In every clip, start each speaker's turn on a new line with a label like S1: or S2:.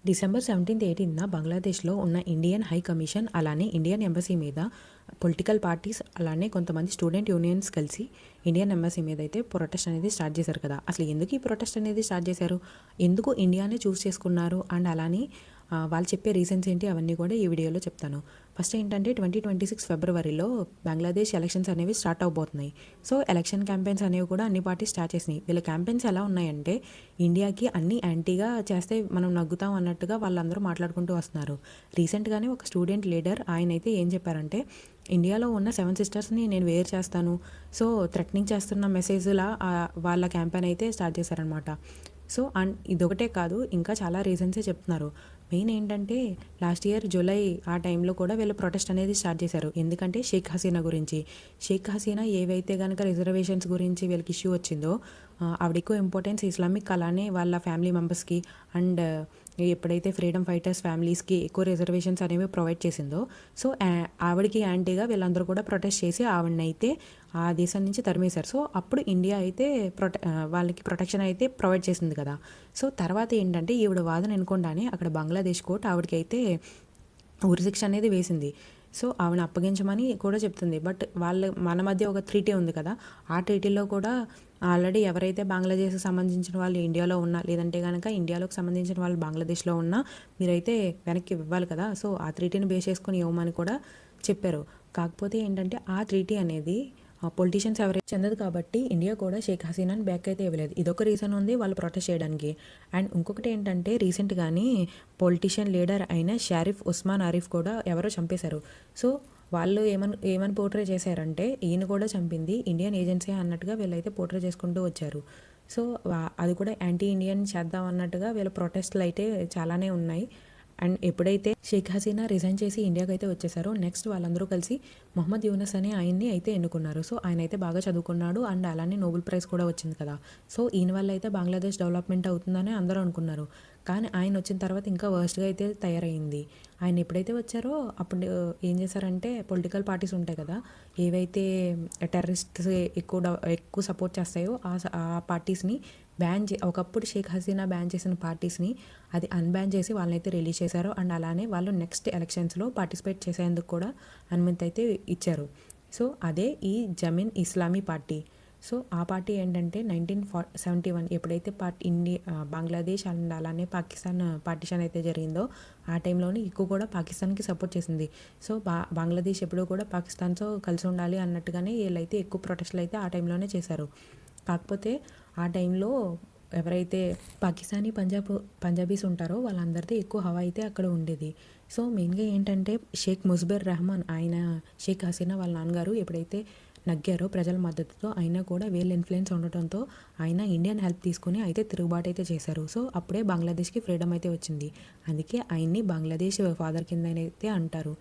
S1: December 17, 18 బంగ్లాదేశ్లో ఉన్న Indian high commission అలానే ఇండియన్ ఎంబసీ మీద పొలిటికల్ పార్టీస్ అలానే కొంతమంది స్టూడెంట్ యూనియన్స్ కలిసి ఇండియన్ ఎంబసీ మీద అయితే ప్రొటెస్ట్ అనేది స్టార్ట్ చేశారు కదా. అసలు ఎందుకు ఈ ప్రొటెస్ట్ అనేది స్టార్ట్ చేశారు, ఎందుకు ఇండియానే చూస్ చేసుకున్నారు అండ్ అలానే వాళ్ళు చెప్పే రీజన్స్ ఏంటి అవన్నీ కూడా ఈ వీడియోలో చెప్తాను. ఫస్ట్ ఏంటంటే 2026 ఫిబ్రవరిలో బంగ్లాదేశ్ ఎలక్షన్స్ అనేవి స్టార్ట్ అవబోతున్నాయి. సో ఎలక్షన్ క్యాంపెయిన్స్ అనేవి కూడా అన్ని పార్టీస్ స్టార్ట్ చేసినాయి. వీళ్ళ క్యాంపెయిన్స్ ఎలా ఉన్నాయంటే ఇండియాకి అన్ని యాంటీగా చేస్తే మనం నగ్గుతాం అన్నట్టుగా వాళ్ళందరూ మాట్లాడుకుంటూ వస్తున్నారు. రీసెంట్గానే ఒక స్టూడెంట్ లీడర్ ఆయన అయితే ఏం చెప్పారంటే ఇండియాలో ఉన్న 7 సిస్టర్స్ని నేను వేరు చేస్తాను, సో థ్రెటనింగ్ చేస్తున్న మెసేజ్లా వాళ్ళ క్యాంపెయిన్ అయితే స్టార్ట్ చేశారనమాట. సో అండ్ ఇదొకటే కాదు, ఇంకా చాలా రీజన్సే చెప్తున్నారు. మెయిన్ ఏంటంటే లాస్ట్ ఇయర్ జూలై ఆ టైంలో కూడా వీళ్ళు ప్రొటెస్ట్ అనేది స్టార్ట్ చేశారు. ఎందుకంటే షేక్ హసీనా గురించి. షేక్ హసీనా ఏవైతే కనుక రిజర్వేషన్స్ గురించి వీళ్ళకి ఇష్యూ వచ్చిందో ఆవిడ ఎక్కువ ఇంపార్టెన్స్ ఇస్లామిక్ అలానే వాళ్ళ ఫ్యామిలీ మెంబర్స్కి అండ్ ఎప్పుడైతే ఫ్రీడమ్ ఫైటర్స్ ఫ్యామిలీస్కి ఎక్కువ రిజర్వేషన్స్ అనేవి ప్రొవైడ్ చేసిందో, సో ఆవిడకి యాంటీగా వీళ్ళందరూ కూడా ప్రొటెస్ట్ చేసి ఆవిడని అయితే ఆ దేశం నుంచి తరిమేశారు. సో అప్పుడు ఇండియా అయితే వాళ్ళకి ప్రొటెక్షన్ అయితే ప్రొవైడ్ చేసింది కదా. సో తర్వాత ఏంటంటే ఈవిడ వాదన అనుకుండానే అక్కడ బంగ్లాదేశ్ కోర్టు ఆవిడకి అయితే ఉరిశిక్ష అనేది వేసింది. సో ఆవిడని అప్పగించమని కూడా చెప్తుంది. బట్ మన మధ్య ఒక ట్రీటీ ఉంది కదా, ఆ ట్రీటీలో కూడా ఆల్రెడీ ఎవరైతే బంగ్లాదేశ్కి సంబంధించిన వాళ్ళు ఇండియాలో ఉన్నా లేదంటే కనుక ఇండియాలోకి సంబంధించిన వాళ్ళు బంగ్లాదేశ్లో ఉన్నా మీరైతే వెనక్కి ఇవ్వాలి కదా. సో ఆ ట్రీటీని బేస్ చేసుకొని ఇవ్వమని కూడా చెప్పారు. కాకపోతే ఏంటంటే ఆ ట్రీటీ అనేది పొలిటీషియన్స్ ఎవరైతే చెందదు కాబట్టి ఇండియా కూడా షేక్ హసీనాని బ్యాక్ అయితే ఇవ్వలేదు. ఇదొక రీజన్ ఉంది వాళ్ళు ప్రొటెస్ట్ చేయడానికి. అండ్ ఇంకొకటి ఏంటంటే రీసెంట్గానే పొలిటీషియన్ లీడర్ అయిన షరీఫ్ ఉస్మాన్ ఆరిఫ్ కూడా ఎవరో చంపేశారు. సో వాళ్ళు ఏమని పోర్ట్రే చేశారంటే ఈయన కూడా చంపింది ఇండియన్ ఏజెన్సీ అన్నట్టుగా వీళ్ళైతే పోర్ట్రే చేసుకుంటూ వచ్చారు. సో అది కూడా యాంటీ ఇండియన్ చేద్దాం అన్నట్టుగా వీళ్ళ ప్రొటెస్ట్లు అయితే చాలానే ఉన్నాయి. అండ్ ఎప్పుడైతే షేక్ హసీనా రిజైన్ చేసి ఇండియాకి అయితే వచ్చేసారో నెక్స్ట్ వాళ్ళందరూ కలిసి మొహమ్మద్ యూనస్ అనే ఆయన్ని అయితే ఎన్నుకున్నారు. సో ఆయన అయితే బాగా చదువుకున్నాడు అండ్ అలానే నోబెల్ ప్రైజ్ కూడా వచ్చింది కదా. సో ఈయన వల్ల అయితే బంగ్లాదేశ్ డెవలప్మెంట్ అవుతుందని అందరూ అనుకున్నారు. కానీ ఆయన వచ్చిన తర్వాత ఇంకా వర్స్ట్గా అయితే తయారైంది. ఆయన ఎప్పుడైతే వచ్చారో అప్పుడు ఏం చేశారంటే పొలిటికల్ పార్టీస్ ఉంటాయి కదా, ఏవైతే టెర్రరిస్ట్స్ ఎక్కువ సపోర్ట్ చేస్తాయో ఆ పార్టీస్ని ఒకప్పుడు షేక్ హసీనా బ్యాన్ చేసిన పార్టీస్ని అది అన్బ్యాన్ చేసి వాళ్ళనైతే రిలీజ్ చేశారు. అండ్ అలానే వాళ్ళు నెక్స్ట్ ఎలక్షన్స్లో పార్టిసిపేట్ చేసేందుకు కూడా అనుమతి అయితే ఇచ్చారు. సో అదే ఈ జమీన్ ఇస్లామీ పార్టీ. సో ఆ పార్టీ ఏంటంటే 1971 ఎప్పుడైతే బంగ్లాదేశ్ అండ్ అలానే పాకిస్తాన్ పార్టిషన్ అయితే జరిగిందో ఆ టైంలోనే ఎక్కువ కూడా పాకిస్తాన్కి సపోర్ట్ చేసింది. సో బంగ్లాదేశ్ ఎప్పుడూ కూడా పాకిస్తాన్తో కలిసి ఉండాలి అన్నట్టుగానే వీళ్ళైతే ఎక్కువ ప్రొటెస్ట్లు అయితే ఆ టైంలోనే చేశారు. కాకపోతే ఆ టైంలో ఎవరైతే పాకిస్తానీ పంజాబీస్ ఉంటారో వాళ్ళందరిది ఎక్కువ హవా అయితే అక్కడ ఉండేది. సో మెయిన్గా ఏంటంటే షేక్ ముజ్బర్ రెహమాన్ ఆయన షేక్ హసీనా వాళ్ళ నాన్నగారు ఎప్పుడైతే నగ్గారో ప్రజల మద్దతుతో అయినా కూడా వీళ్ళ ఇన్ఫ్లుయెన్స్ ఉండటంతో ఆయన ఇండియన్ హెల్ప్ తీసుకుని అయితే తిరుగుబాటు అయితే చేశారు. సో అప్పుడే బంగ్లాదేశ్కి ఫ్రీడమ్ అయితే వచ్చింది. అందుకే ఆయన్ని బంగ్లాదేశ్ ఫాదర్ కింద అయితే అంటారు.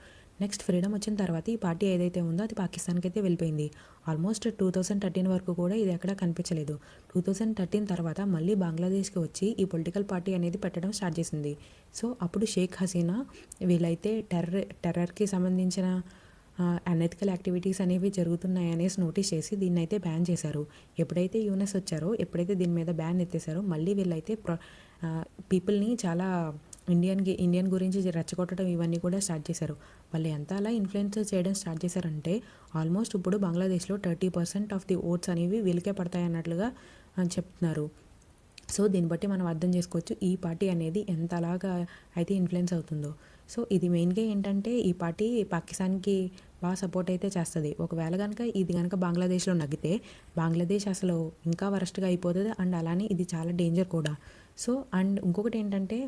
S1: నెక్స్ట్ ఫ్రీడమ్ వచ్చిన తర్వాత ఈ పార్టీ ఏదైతే ఉందో అది పాకిస్తాన్కి అయితే వెళ్ళిపోయింది. ఆల్మోస్ట్ 2013 వరకు కూడా ఇది ఎక్కడా కనిపించలేదు. 2013 తర్వాత మళ్ళీ బంగ్లాదేశ్కి వచ్చి ఈ పొలిటికల్ పార్టీ అనేది పెట్టడం స్టార్ట్ చేసింది. సో అప్పుడు షేక్ హసీనా వీళ్ళైతే టెర్రర్కి సంబంధించిన అనెథికల్ యాక్టివిటీస్ అనేవి జరుగుతున్నాయి అనేసి నోటీస్ చేసి దీన్ని అయితే బ్యాన్ చేశారు. ఎప్పుడైతే యూనస్ వచ్చారో ఎప్పుడైతే దీని మీద బ్యాన్ ఎత్తేసారో మళ్ళీ వీళ్ళైతే పీపుల్ని చాలా ఇండియన్ గురించి రెచ్చగొట్టడం ఇవన్నీ కూడా స్టార్ట్ చేశారు. వాళ్ళు ఎంత అలా ఇన్ఫ్లుయెన్స్ చేయడం స్టార్ట్ చేశారంటే ఆల్మోస్ట్ ఇప్పుడు బంగ్లాదేశ్లో 30% ఆఫ్ ది ఓట్స్ అనేవి వీళ్ళకే పడతాయి అన్నట్లుగా చెప్తున్నారు. సో దీన్ని బట్టి మనం అర్థం చేసుకోవచ్చు ఈ పార్టీ అనేది ఎంతలాగా అయితే ఇన్ఫ్లుయెన్స్ అవుతుందో. సో ఇది మెయిన్గా ఏంటంటే ఈ పార్టీ పాకిస్తాన్కి బాగా సపోర్ట్ అయితే చేస్తుంది. ఒకవేళ కనుక ఇది కనుక బంగ్లాదేశ్లో నగ్గితే బంగ్లాదేశ్ అసలు ఇంకా వరస్ట్గా అయిపోతుంది అండ్ అలానే ఇది చాలా డేంజర్ కూడా. సో అండ్ ఇంకొకటి ఏంటంటే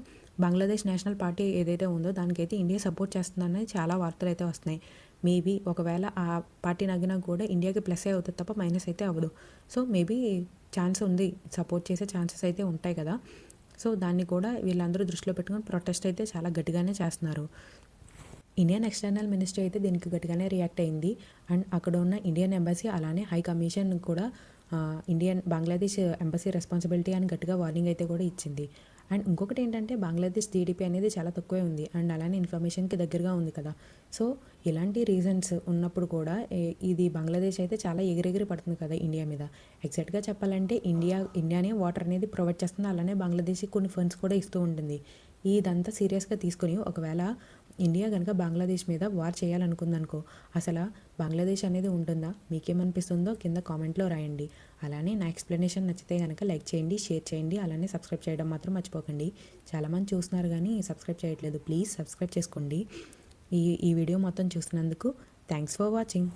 S1: బంగ్లాదేశ్ నేషనల్ పార్టీ ఏదైతే ఉందో దానికైతే ఇండియా సపోర్ట్ చేస్తుందని చాలా వార్తలు అయితే వస్తున్నాయి. మేబీ ఒకవేళ ఆ పార్టీ నగ్గినా కూడా ఇండియాకి ప్లస్ అవుతుంది తప్ప మైనస్ అయితే అవ్వదు. సో మేబీ ఛాన్స్ ఉంది, సపోర్ట్ చేసే ఛాన్సెస్ అయితే ఉంటాయి కదా. సో దాన్ని కూడా వీళ్ళందరూ దృష్టిలో పెట్టుకుని ప్రొటెస్ట్ అయితే చాలా గట్టిగానే చేస్తున్నారు. ఇండియన్ ఎక్స్టర్నల్ మినిస్ట్రీ అయితే దీనికి గట్టిగానే రియాక్ట్ అయింది. అండ్ అక్కడ ఉన్న ఇండియన్ ఎంబసీ అలానే హై కమిషన్ కూడా బంగ్లాదేశ్ ఎంబసీ రెస్పాన్సిబిలిటీ అని గట్టిగా వార్నింగ్ అయితే కూడా ఇచ్చింది. అండ్ ఇంకొకటి ఏంటంటే బంగ్లాదేశ్ జీడిపి అనేది చాలా తక్కువే ఉంది అండ్ అలానే ఇన్ఫర్మేషన్కి దగ్గరగా ఉంది కదా. సో ఇలాంటి రీజన్స్ ఉన్నప్పుడు కూడా ఇది బంగ్లాదేశ్ అయితే చాలా ఎగిరెగిరి పడుతుంది కదా ఇండియా మీద. ఎగ్జాక్ట్గా చెప్పాలంటే ఇండియానే వాటర్ అనేది ప్రొవైడ్ చేస్తుంది, అలానే బంగ్లాదేశ్కి కొన్ని ఫండ్స్ కూడా ఇస్తూ ఉంటుంది. ఇదంతా సీరియస్గా తీసుకొని ఒకవేళ ఇండియా కనుక బంగ్లాదేశ్ మీద వార్ చేయాలనుకుందనుకో, అసలు బంగ్లాదేశ్ అనేది ఉంటుందా? మీకేమనిపిస్తుందో కింద కామెంట్లో రాయండి. అలానే నా ఎక్స్ప్లెనేషన్ నచ్చితే కనుక లైక్ చేయండి, షేర్ చేయండి, అలానే సబ్స్క్రైబ్ చేయడం మాత్రం మర్చిపోకండి. చాలామంది చూస్తున్నారు కానీ సబ్స్క్రైబ్ చేయట్లేదు. ప్లీజ్ సబ్స్క్రైబ్ చేసుకోండి. ఈ వీడియో మొత్తం చూసినందుకు థ్యాంక్స్ ఫర్ వాచింగ్.